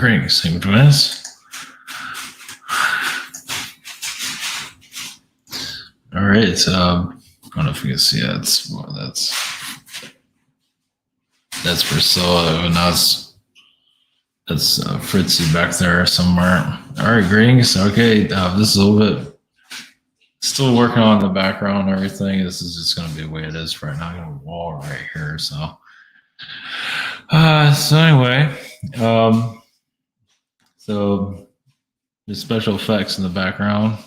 Greetings, same twins. All right, I don't know if you can see that. That's Priscilla, and that's Fritzy back there somewhere. All right, greetings. Okay, this is a little bit still working on the background and everything. This is just going to be the way it is right now. I got a wall right here, so anyway, so there's special effects in the background.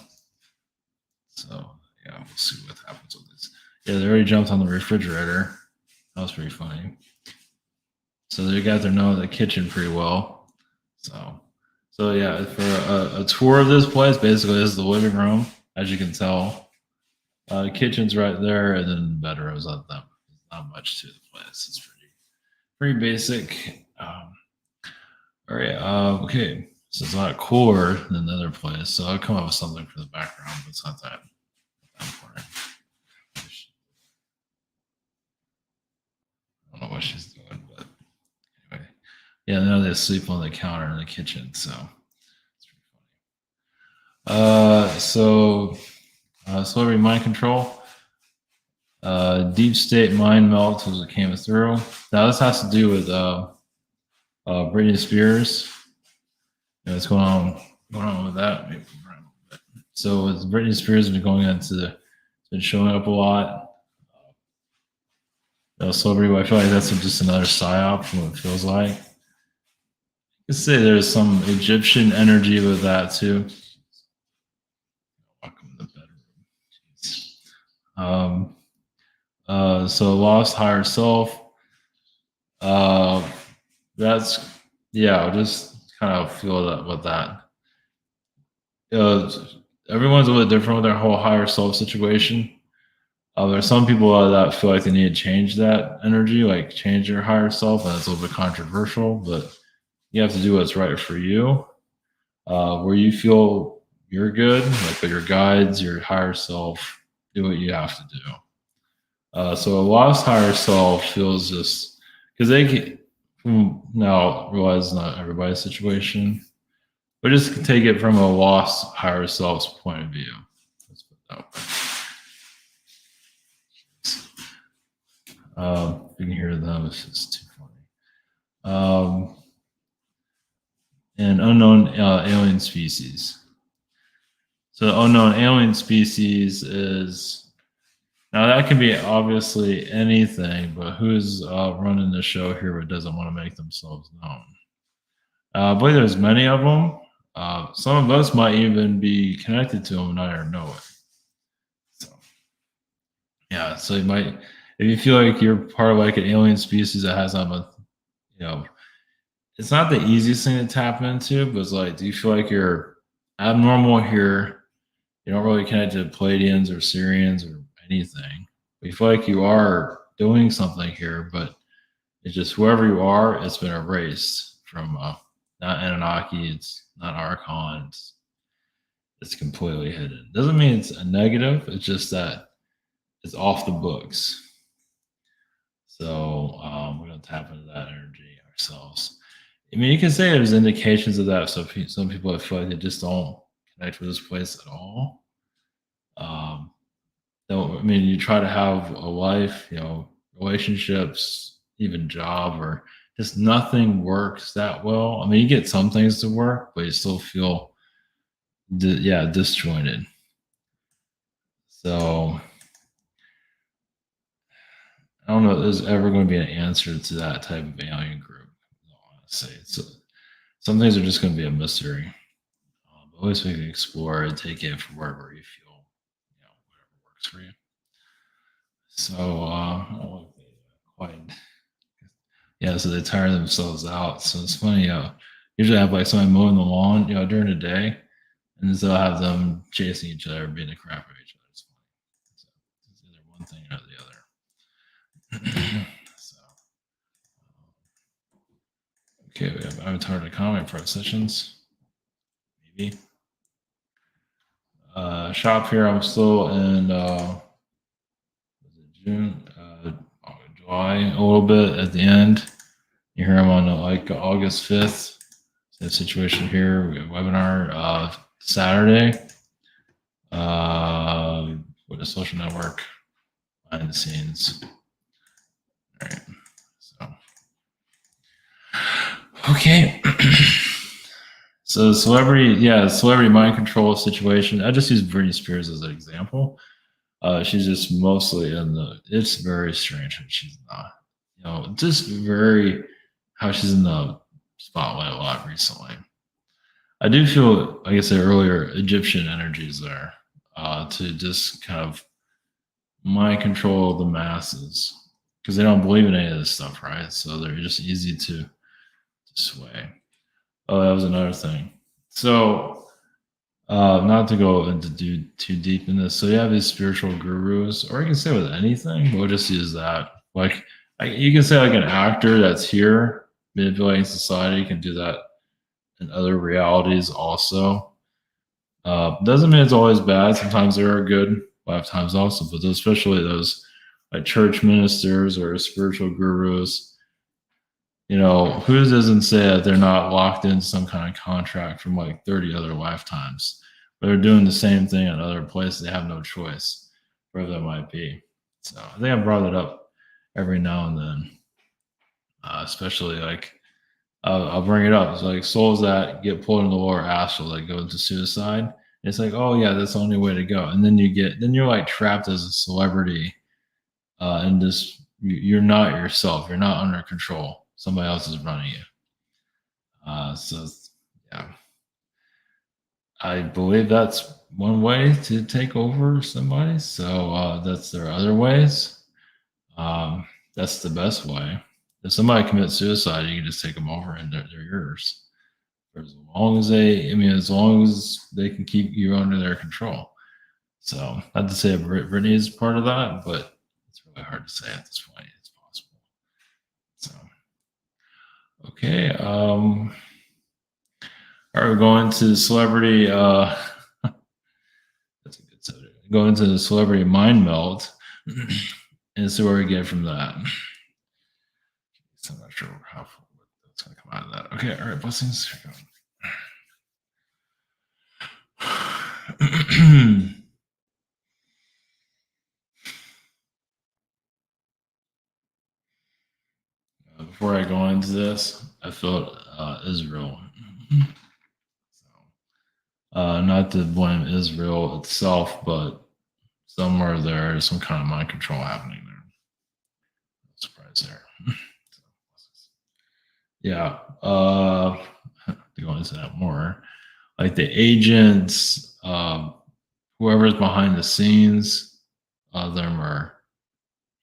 So yeah, we'll see what happens with this. Yeah, they already jumped on the refrigerator. That was pretty funny. So they got to know the kitchen pretty well. So yeah, for a tour of this place, basically this is the living room, as you can tell. The kitchen's right there, and then the bedroom's not that. Not much to the place. It's pretty basic. All right. Okay. So it's a lot cooler than the other place. So I'll come up with something for the background, but it's not that important. I don't know what she's doing, but anyway. Yeah, now they sleep on the counter in the kitchen, so it's pretty funny. Celebrity mind control. Deep state mind melt as it came through. Now this has to do with Britney Spears. Yeah, what's going on with that? Maybe. So with Britney Spears been going been showing up a lot. Celebrity, I feel like that's just another psyop from what it feels like. I could say there's some Egyptian energy with that too. Welcome to the bedroom. So lost higher self. That's just kind of feel that with that. Everyone's a little different with their whole higher self situation. There's some people that feel like they need to change that energy, like change your higher self, and it's a little bit controversial, but you have to do what's right for you. Where you feel you're good, like with your guides, your higher self, do what you have to do. So a lost higher self feels just because now realize not everybody's situation, but just take it from a lost higher self's point of view. Let's put it that way. You can hear them. It's just too funny. And unknown alien species. So the unknown alien species is now that can be obviously anything, but who's running the show here but doesn't want to make themselves known? I believe there's many of them. Some of us might even be connected to them and not even know it. So yeah, so you might. If you feel like you're part of like an alien species that has it's not the easiest thing to tap into, but it's like, do you feel like you're abnormal here? You don't really connect to Pleiadians or Syrians or anything. But you feel like you are doing something here, but it's just whoever you are, it's been erased from not Anunnaki, it's not Archon, it's completely hidden. Doesn't mean it's a negative, it's just that it's off the books. So we're going to tap into that energy ourselves. I mean, you can say there's indications of that. So some people feel like they just don't connect with this place at all. You try to have a life, relationships, even job, or just nothing works that well. I mean, you get some things to work, but you still feel, disjointed. So I don't know if there's ever going to be an answer to that type of alien group. Honestly, some things are just going to be a mystery. But at least we can explore and take it from wherever you feel, whatever works for you. So, so they tire themselves out. So it's funny. Usually I have like somebody mowing the lawn, during the day, and so I'll have them chasing each other, beating the crap out of each other. It's funny. So it's either one thing or the other. Okay, we have Avatar to comment for our sessions. Maybe. Shop here, I'm still in July, a little bit at the end. You hear I'm on like August 5th. The situation here, we have webinar Saturday. With a social network behind the scenes. All right. So, okay. So celebrity mind control situation. I just use Britney Spears as an example. She's just mostly it's very strange how she's not, just very how she's in the spotlight a lot recently. I do feel, like I said earlier, Egyptian energies there to just kind of mind control the masses because they don't believe in any of this stuff, right? So they're just easy to sway. Oh, that was another thing. So, not to go into too deep in this. So you have these spiritual gurus, or you can say with anything. We'll just use that. Like, you can say like an actor that's here manipulating society can do that in other realities also. Doesn't mean it's always bad. Sometimes they are good. A lot of times also, but especially those like church ministers or spiritual gurus. Who doesn't say that they're not locked into some kind of contract from like 30 other lifetimes? But they're doing the same thing in other places. They have no choice, wherever that might be. So I think I brought it up every now and then, especially like I'll bring it up. It's like souls that get pulled into the lower astral, that go into suicide. It's like, oh yeah, that's the only way to go. And then you're like trapped as a celebrity, and you're not yourself. You're not under control. Somebody else is running you. So yeah, I believe that's one way to take over somebody. So there are other ways. That's the best way. If somebody commits suicide, you can just take them over and they're yours. For as long as as long as they can keep you under their control. So not to say Brittany is part of that, but it's really hard to say at this point. It's possible. So okay. All right, we're going to celebrity. That's a good subject. Going to the celebrity mind melt and see where we get from that. So I'm not sure how that's going to come out of that. Okay, all right, blessings. Before I go into this, I felt Israel. So, not to blame Israel itself, but somewhere there's some kind of mind control happening there. No surprise there. Yeah. To go into that more, like the agents, whoever's behind the scenes, them are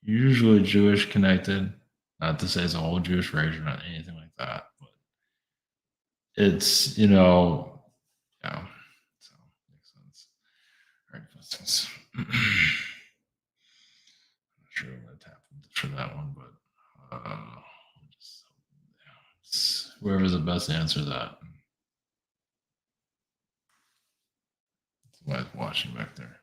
usually Jewish connected. Not to say it's a whole Jewish race or not anything like that, but it's yeah. So makes sense. All right, blessings. I'm not sure what happened for that one, but whoever's the best to answer that. Somebody's watching back there.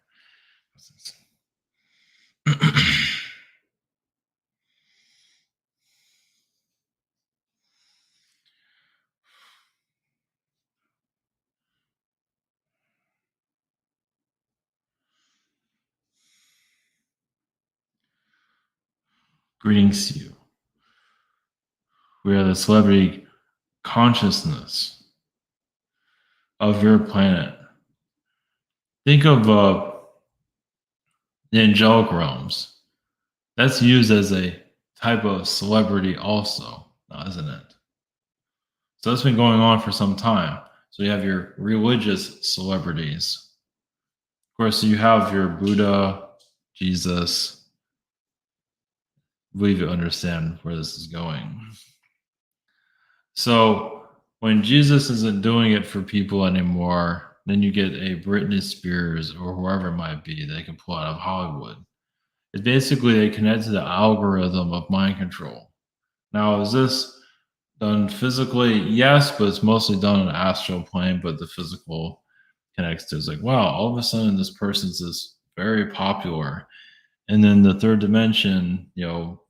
Greetings to you. We are the celebrity consciousness of your planet. Think of the angelic realms. That's used as a type of celebrity also, isn't it? So that's been going on for some time. So you have your religious celebrities. Of course, you have your Buddha, Jesus. I believe you understand where this is going. So when Jesus isn't doing it for people anymore, then you get a Britney Spears or whoever it might be they can pull out of Hollywood. It's basically they connect to the algorithm of mind control. Now, is this done physically? Yes, but it's mostly done on an astral plane, but the physical connects to it's like, wow, all of a sudden this person's this very popular. And then the third dimension,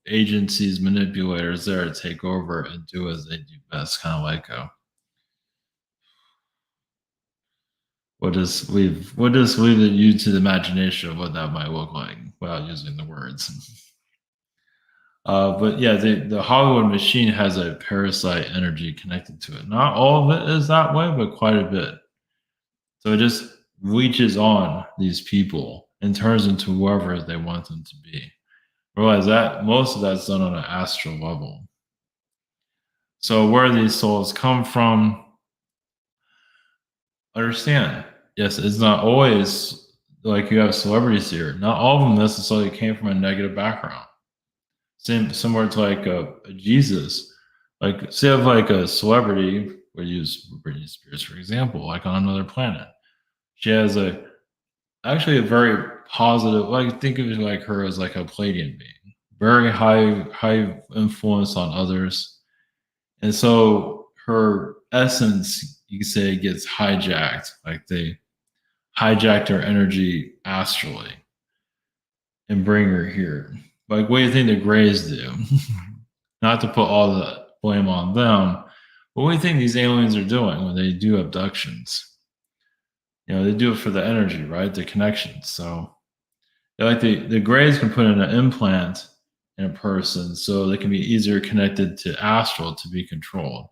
agencies, manipulators there to take over and do as they do best, kind of like we'll just leave it you to the imagination of what that might look like without using the words. But yeah, the Hollywood machine has a parasite energy connected to it. Not all of it is that way, but quite a bit. So it just reaches on these people and turns into whoever they want them to be. Realize that most of that's done on an astral level. So where these souls come from, understand. Yes, it's not always like you have celebrities here. Not all of them necessarily came from a negative background. Same similar to like a Jesus. Like say of like a celebrity, we use Britney Spears for example, like on another planet. She has actually a very positive, like think of it like her as like a Palladian being. Very high influence on others. And so her essence, you could say, gets hijacked. Like they hijacked her energy astrally and bring her here. Like, what do you think the Greys do? Not to put all the blame on them, but what do you think these aliens are doing when they do abductions? They do it for the energy, right? The connection. So, like the Greys can put in an implant in a person so they can be easier connected to astral to be controlled.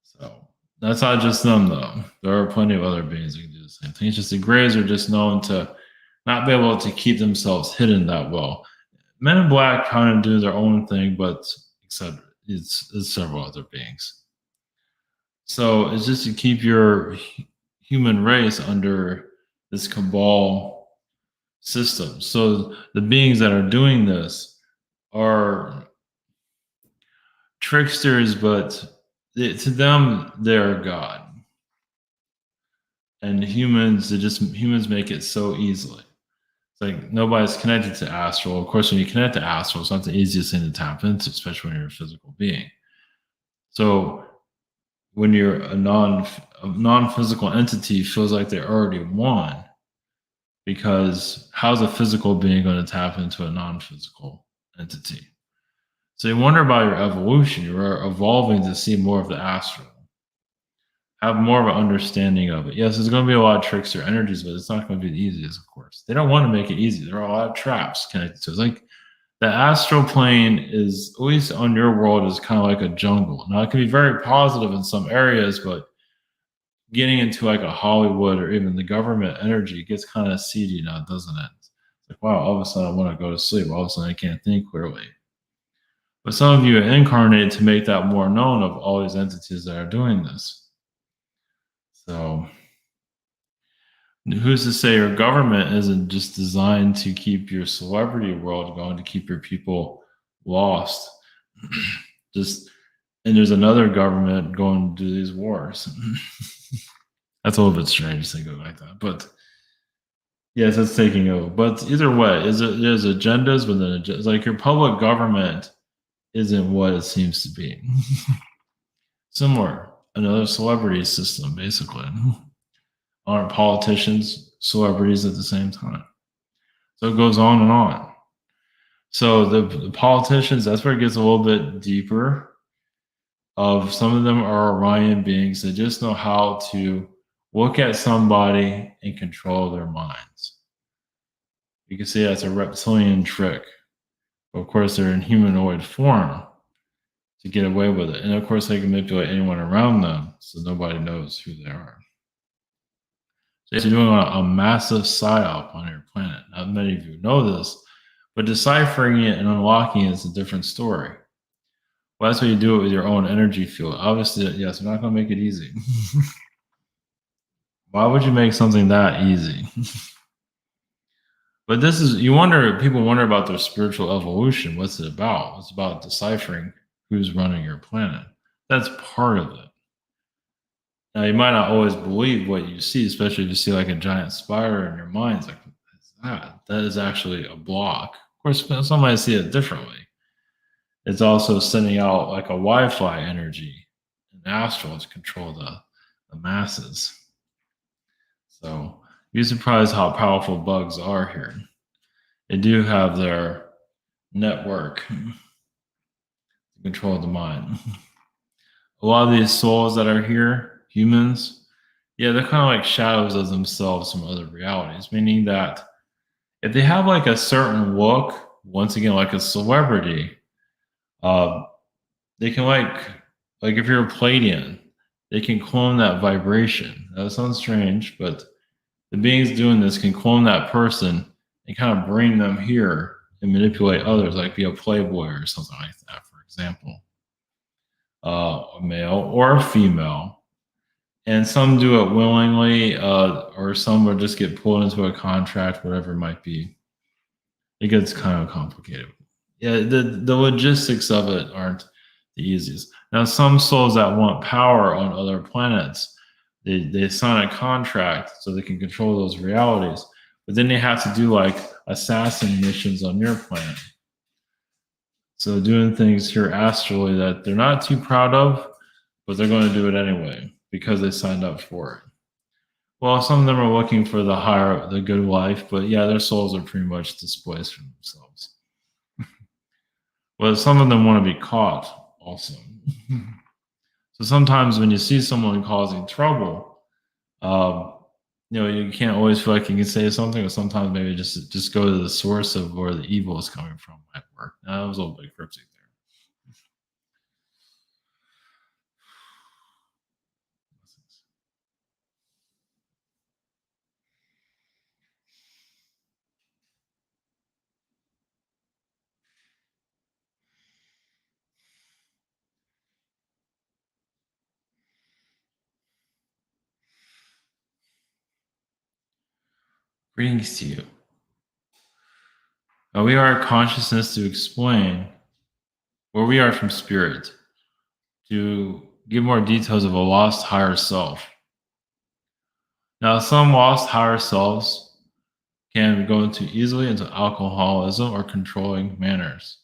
So that's not just them, though. There are plenty of other beings that can do the same thing. It's just the Greys are just known to not be able to keep themselves hidden that well. Men in Black kind of do their own thing, but except it's several other beings. So it's just to keep your human race under this cabal system. So the beings that are doing this are tricksters, but to them, they're God. And humans make it so easily. It's like nobody's connected to astral. Of course, when you connect to astral, it's not the easiest thing to tap into, especially when you're a physical being. So when you're a non-physical entity, feels like they already won, because how's a physical being going to tap into a non-physical entity? So you wonder about your evolution. You're evolving to see more of the astral, have more of an understanding of it. Yes, there's going to be a lot of tricks or energies, but it's not going to be the easiest, of course. They don't want to make it easy. There are a lot of traps connected to it. It's like the astral plane is, at least on your world, is kind of like a jungle. Now, it can be very positive in some areas, but getting into like a Hollywood or even the government energy gets kind of seedy now, doesn't it? It's like, wow, all of a sudden I want to go to sleep. All of a sudden I can't think clearly. But some of you are incarnated to make that more known of all these entities that are doing this. So who's to say your government isn't just designed to keep your celebrity world going, to keep your people lost? Just and there's another government going to do these wars. That's a little bit strange to think of it like that, but yes, it's taking over. But either way, there's agendas within agendas. Like your public government isn't what it seems to be. Similar, another celebrity system, basically. Aren't politicians celebrities at the same time? So it goes on and on. So the politicians, that's where it gets a little bit deeper. Of some of them are Orion beings that just know how to look at somebody and control their minds. You can see that's a reptilian trick. But of course, they're in humanoid form to get away with it. And of course, they can manipulate anyone around them so nobody knows who they are. So you're doing a massive psyop on your planet. Not many of you know this, but deciphering it and unlocking it is a different story. Well, that's what you do it with your own energy field. Obviously, yes, we're not going to make it easy. Why would you make something that easy? But people wonder about their spiritual evolution. What's it about? It's about deciphering who's running your planet. That's part of it. Now, you might not always believe what you see, especially if you see like a giant spider in your mind. It's like, what's that? That is actually a block. Of course, some might see it differently. It's also sending out like a Wi-Fi energy in astral to control the masses. So be surprised how powerful bugs are here. They do have their network to control the mind. A lot of these souls that are here, humans, Yeah, they're kind of like shadows of themselves from other realities, meaning that if they have like a certain look, once again, like a celebrity, uh, they can like if you're a Palladian, they can clone that vibration. That sounds strange, but the beings doing this can clone that person and kind of bring them here and manipulate others, like be a playboy or something like that, for example, a male or a female. And some do it willingly, or some will just get pulled into a contract, whatever it might be. It gets kind of complicated. Yeah, the logistics of it aren't the easiest. Now, some souls that want power on other planets, they sign a contract so they can control those realities. But then they have to do like assassin missions on your planet. So doing things here astrally that they're not too proud of, but they're going to do it anyway because they signed up for it. Well, some of them are looking for the good life, but yeah, their souls are pretty much displaced from themselves. But some of them want to be caught also. So sometimes when you see someone causing trouble, um, you can't always feel like you can say something, or sometimes maybe just go to the source of where the evil is coming from might work. Now, that was a little bit cryptic there. Greetings to you. We are consciousness to explain where we are from spirit, to give more details of a lost higher self. Now, some lost higher selves can go easily into alcoholism or controlling manners.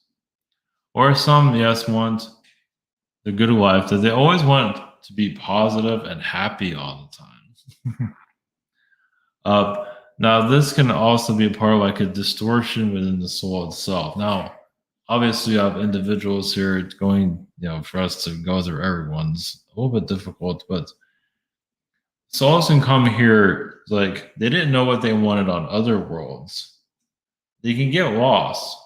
Or some, yes, want the good life that they always want to be positive and happy all the time. uh, Now, this can also be a part of like a distortion within the soul itself. Now, obviously, you have individuals here going, for us to go through everyone's a little bit difficult, but souls can come here like they didn't know what they wanted on other worlds. They can get lost,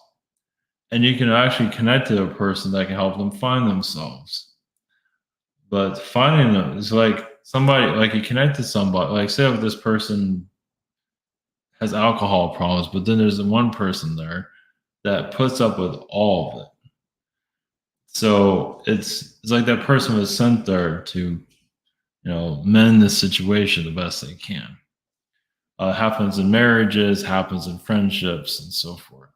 and you can actually connect to a person that can help them find themselves. But finding them is like somebody, like you connect to somebody, like say if this person has alcohol problems, but then there's one person there that puts up with all of it. So it's like that person was sent there to mend the situation the best they can. Happens in marriages, happens in friendships, and so forth.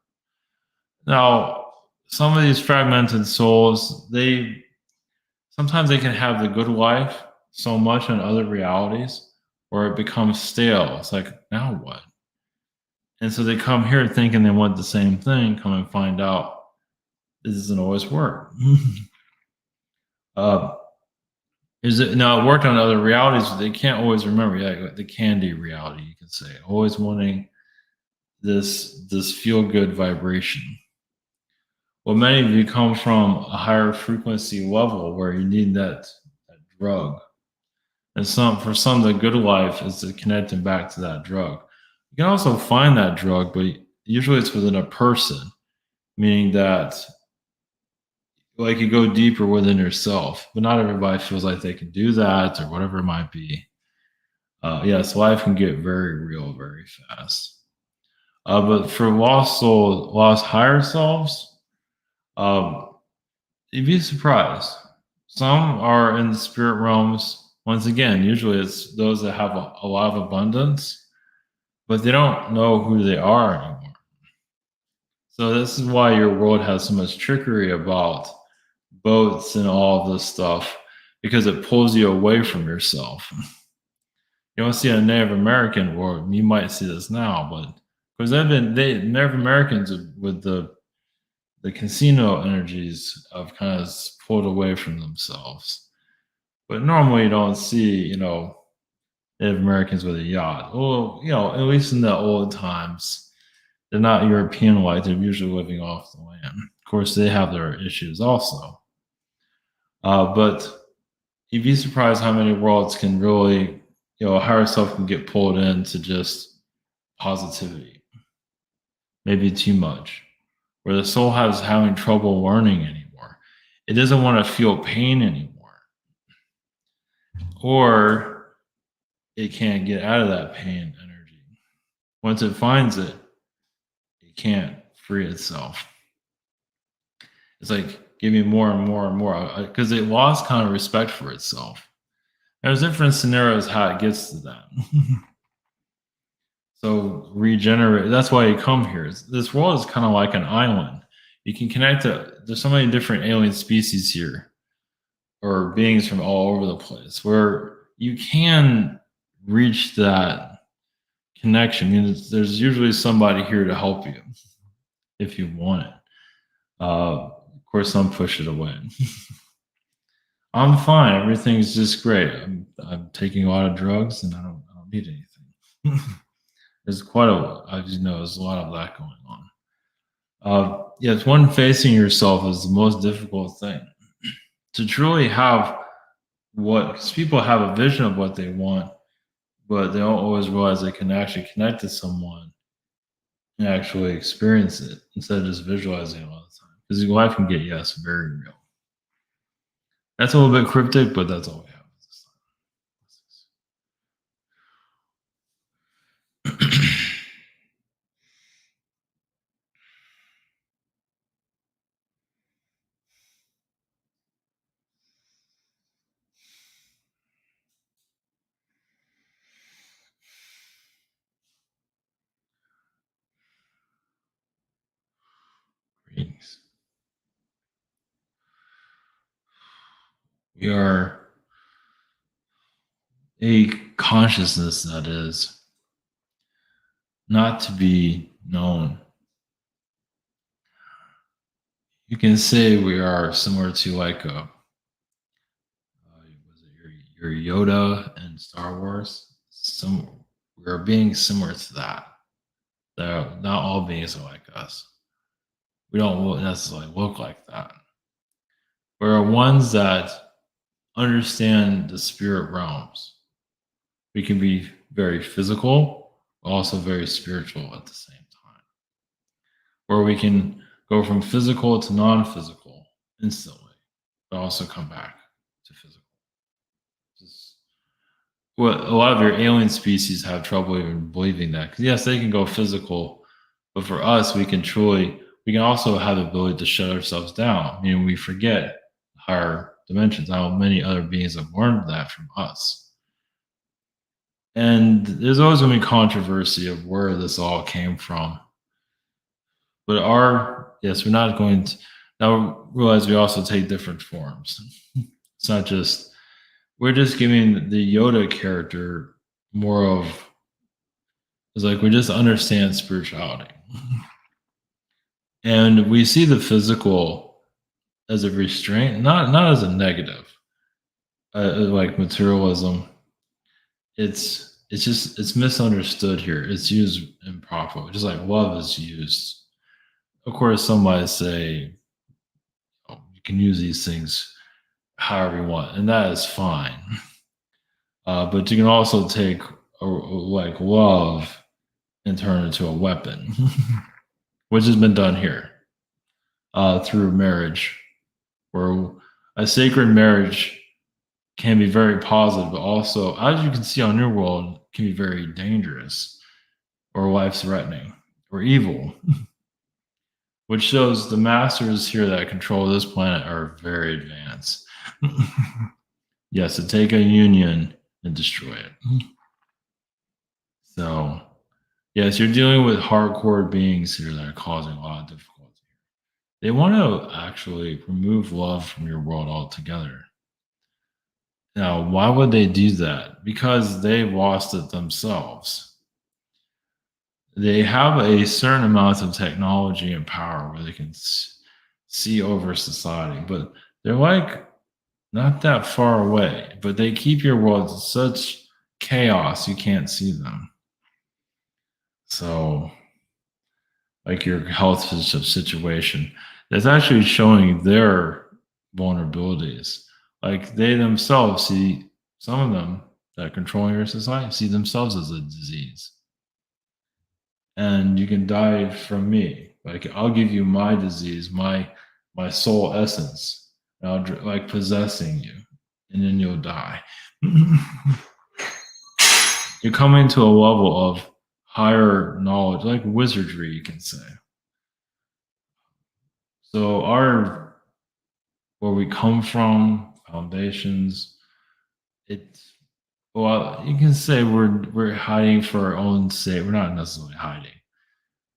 Now, some of these fragmented souls, they sometimes they can have the good life so much in other realities, or it becomes stale. It's like, now what? And so they come here thinking they want the same thing, come and find out this doesn't always work. uh, is it now? It worked on other realities, but they can't always remember. Yeah, like the candy reality, you could say, always wanting this feel good vibration. Well, many of you come from a higher frequency level where you need that drug. And for some, the good life is to connect them back to that drug. You can also find that drug, but usually it's within a person, meaning that like you go deeper within yourself. But not everybody feels like they can do that or whatever it might be. Yes, life can get very real very fast. But for lost higher selves, um, you'd be surprised. Some are in the spirit realms. Once again, usually it's those that have a lot of abundance, but they don't know who they are anymore. So this is why your world has so much trickery about boats and all of this stuff, because it pulls you away from yourself. You don't see a Native American world. You might see this now, but because Native Americans with the casino energies have kind of pulled away from themselves. But normally you don't see, Native Americans with a yacht. Well, at least in the old times, they're not European white. They're usually living off the land. Of course, they have their issues also. But you'd be surprised how many worlds can really, a higher self can get pulled into just positivity, maybe too much, where the soul has having trouble learning anymore. It doesn't want to feel pain anymore, or it can't get out of that pain energy. Once it finds it, it can't free itself. It's like giving more and more and more because it lost kind of respect for itself. There's different scenarios how it gets to that. So regenerate. That's why you come here. This world is kind of like an island. You can connect to. There's so many different alien species here, or beings from all over the place, where you can reach that connection. I mean, there's usually somebody here to help you if you want it. Of course, some push it away. I'm fine. Everything's just great. I'm taking a lot of drugs and I don't need anything. There's quite a, as you know, there's a lot of that going on. Yeah, it's one facing yourself is the most difficult thing. To truly have what, because people have a vision of what they want, but they don't always realize they can actually connect to someone and actually experience it instead of just visualizing it all the time. Because your life can get, yes, very real. That's a little bit cryptic, but that's all we have this time. Greetings. We are a consciousness that is not to be known. You can say we are similar to like a was it your Yoda in Star Wars? Some we are being similar to that. Not all beings are like us. We don't necessarily look like that. We're ones that understand the spirit realms. We can be very physical, but also very spiritual at the same time. Where we can go from physical to non-physical instantly, but also come back to physical. Just, well, a lot of your alien species have trouble even believing that. Because yes, they can go physical, but for us, we can also have the ability to shut ourselves down. I mean, we forget higher dimensions. How many other beings have learned that from us. And there's always going to be controversy of where this all came from. But yes, we're not going to now realize we also take different forms. It's not just, we're just giving the Yoda character more of, it's like we just understand spirituality. And we see the physical as a restraint, not as a negative, like materialism. It's misunderstood here. It's used improperly, just like love is used. Of course, some might say, oh, you can use these things however you want, and that is fine. But you can also take like love and turn it into a weapon, which has been done here through marriage, where a sacred marriage can be very positive, but also, as you can see on your world, can be very dangerous or life-threatening or evil. Which shows the masters here that control this planet are very advanced. Yes, to take a union and destroy it. So, yes, you're dealing with hardcore beings here that are causing a lot of difficulty. They want to actually remove love from your world altogether. Now, why would they do that? Because they've lost it themselves. They have a certain amount of technology and power where they can see over society, but they're like not that far away, but they keep your world in such chaos you can't see them. So, like your health situation, that's actually showing their vulnerabilities. Like they themselves see some of them that are controlling your society see themselves as a disease. And you can die from me. Like I'll give you my disease, my soul essence, and like possessing you, and then you'll die. You're coming to a level of higher knowledge, like wizardry, you can say. So our where we come from, foundations, it's well, you can say we're hiding for our own sake. We're not necessarily hiding.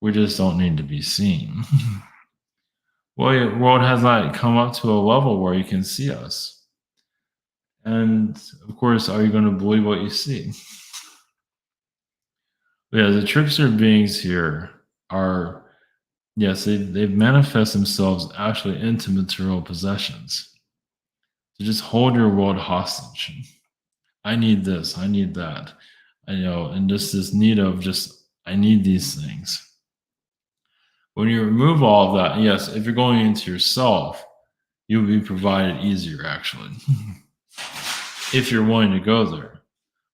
We just don't need to be seen. Well, your world has not come up to a level where you can see us. And of course, are you going to believe what you see? Yeah, the trickster beings here are, yes, they manifest themselves actually into material possessions to just hold your world hostage. I need this, I need that. I know, and just this need of just, I need these things. When you remove all of that, yes, if you're going into yourself, you'll be provided easier actually. If you're willing to go there.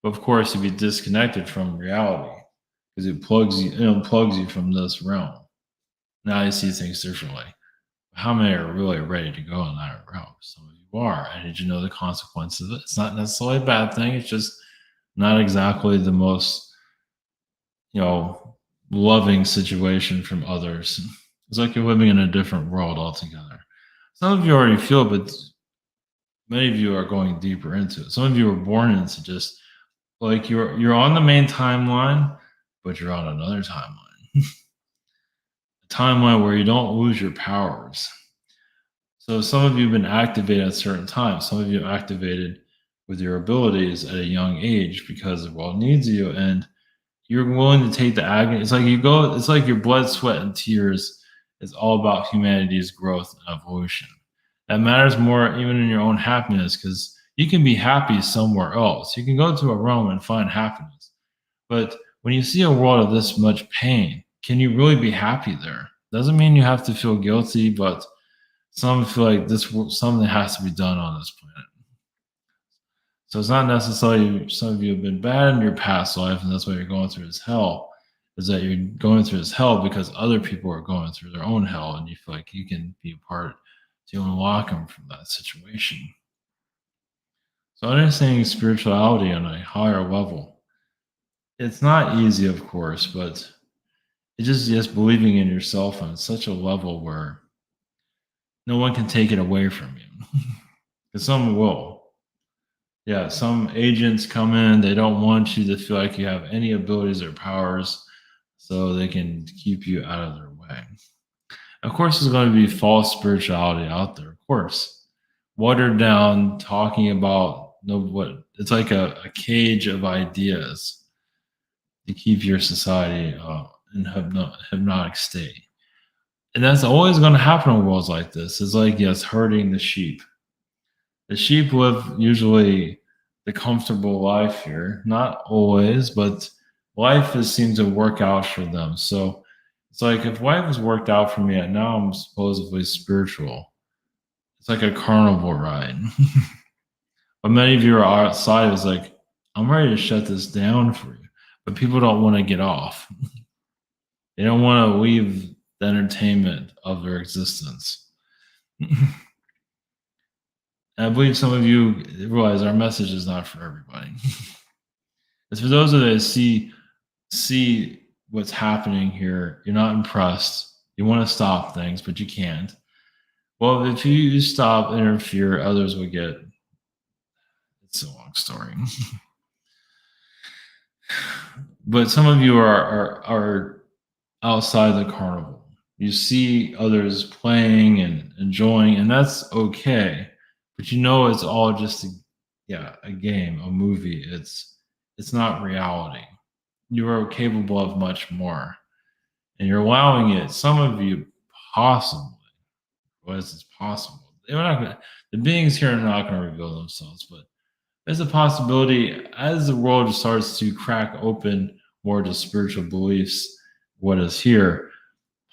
But of course, you'll be disconnected from reality because it unplugs you from this realm. Now you see things differently. How many are really ready to go in that realm? Some of you are. And did you know the consequences of it? It's not necessarily a bad thing. It's just not exactly the most, you know, loving situation from others. It's like you're living in a different world altogether. Some of you already feel it, but many of you are going deeper into it. Some of you were born into just like you're on the main timeline, but you're on another timeline. A timeline where you don't lose your powers. So some of you have been activated at certain times. Some of you activated with your abilities at a young age because the world needs you, and you're willing to take the agony. It's like you go. It's like your blood, sweat, and tears is all about humanity's growth and evolution. That matters more even in your own happiness because you can be happy somewhere else. You can go to a realm and find happiness. But when you see a world of this much pain, can you really be happy there? Doesn't mean you have to feel guilty, but some feel like something has to be done on this planet. So it's not necessarily some of you have been bad in your past life, and that's why you're going through this hell. Is that you're going through this hell because other people are going through their own hell, and you feel like you can be a part to unlock them from that situation. So understanding spirituality on a higher level, it's not easy, of course, but it's just believing in yourself on such a level where no one can take it away from you. Because some will. Yeah, some agents come in, they don't want you to feel like you have any abilities or powers, so they can keep you out of their way. Of course, there's going to be false spirituality out there, of course. Watered down, talking about no what it's like a cage of ideas to keep your society in hypnotic state. And that's always going to happen in worlds like this. It's like, yes, herding the sheep. The sheep live usually the comfortable life here. Not always, but life has seemed to work out for them. So it's like if life has worked out for me, and now I'm supposedly spiritual. It's like a carnival ride. But many of you are outside. It's like, I'm ready to shut this down for you. But people don't want to get off. They don't want to leave the entertainment of their existence. And I believe some of you realize our message is not for everybody. It's for those of us that see what's happening here. You're not impressed. You want to stop things, but you can't. Well, if you stop, interfere, others will get. It's a long story. But some of you are outside the carnival. You see others playing and enjoying, and that's okay. But you know it's all just a game, a movie. It's not reality. You are capable of much more, and you're allowing it. Some of you possibly, what is this possible? The beings here are not going to reveal themselves, but there's a possibility as the world starts to crack open more to spiritual beliefs, what is here,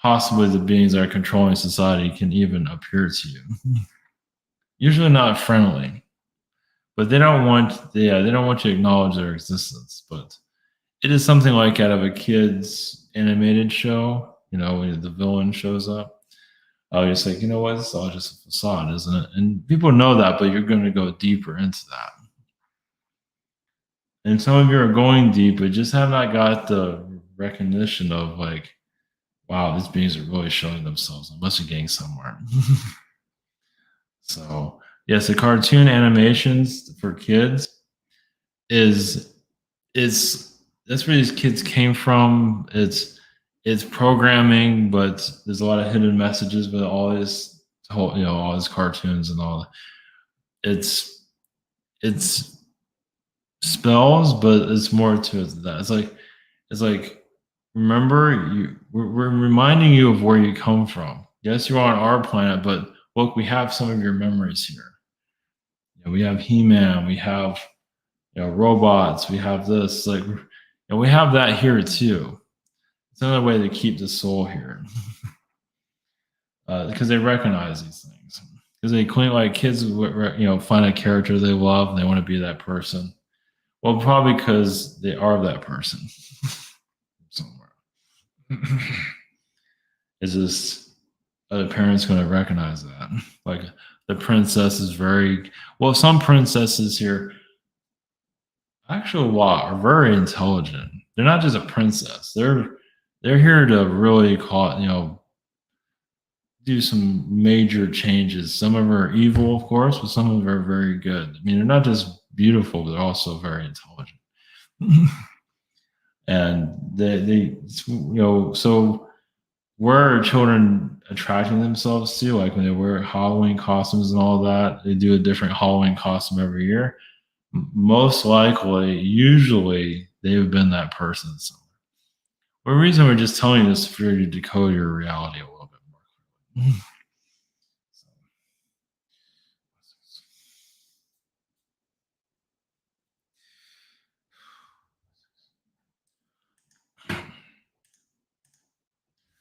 possibly the beings that are controlling society can even appear to you. Usually not friendly, but they don't want you to acknowledge their existence. But it is something like out of a kid's animated show, when the villain shows up. You're just like, you know what, it's all just a facade, isn't it? And people know that, but you're going to go deeper into that. And some of you are going deep, but just have not got the recognition of like, wow, these beings are really showing themselves. I must be getting somewhere. So, yes, the cartoon animations for kids is that's where these kids came from. It's programming, but there's a lot of hidden messages with all these cartoons and all that. It's spells, but it's more to it than that. It's like remember we're reminding you of where you come from. Yes, you're on our planet, but look, we have some of your memories here. We have He-Man, we have robots, we have this, like, and we have that here too. It's another way to keep the soul here, because they recognize these things. Because they clean like kids, find a character they love and they want to be that person. Well, probably because they are that person somewhere. It's just the parents going to recognize that. Like the princess is very well. Some princesses here, actually, a lot are very intelligent. They're not just a princess. They're here to really do some major changes. Some of them are evil, of course, but some of them are very good. I mean, they're not just beautiful, but they're also very intelligent. And so where are children attracting themselves to? Like when they wear Halloween costumes and all that, they do a different Halloween costume every year. Most likely, usually, they've been that person somewhere. The reason we're just telling you this is for you to decode your reality a little bit more.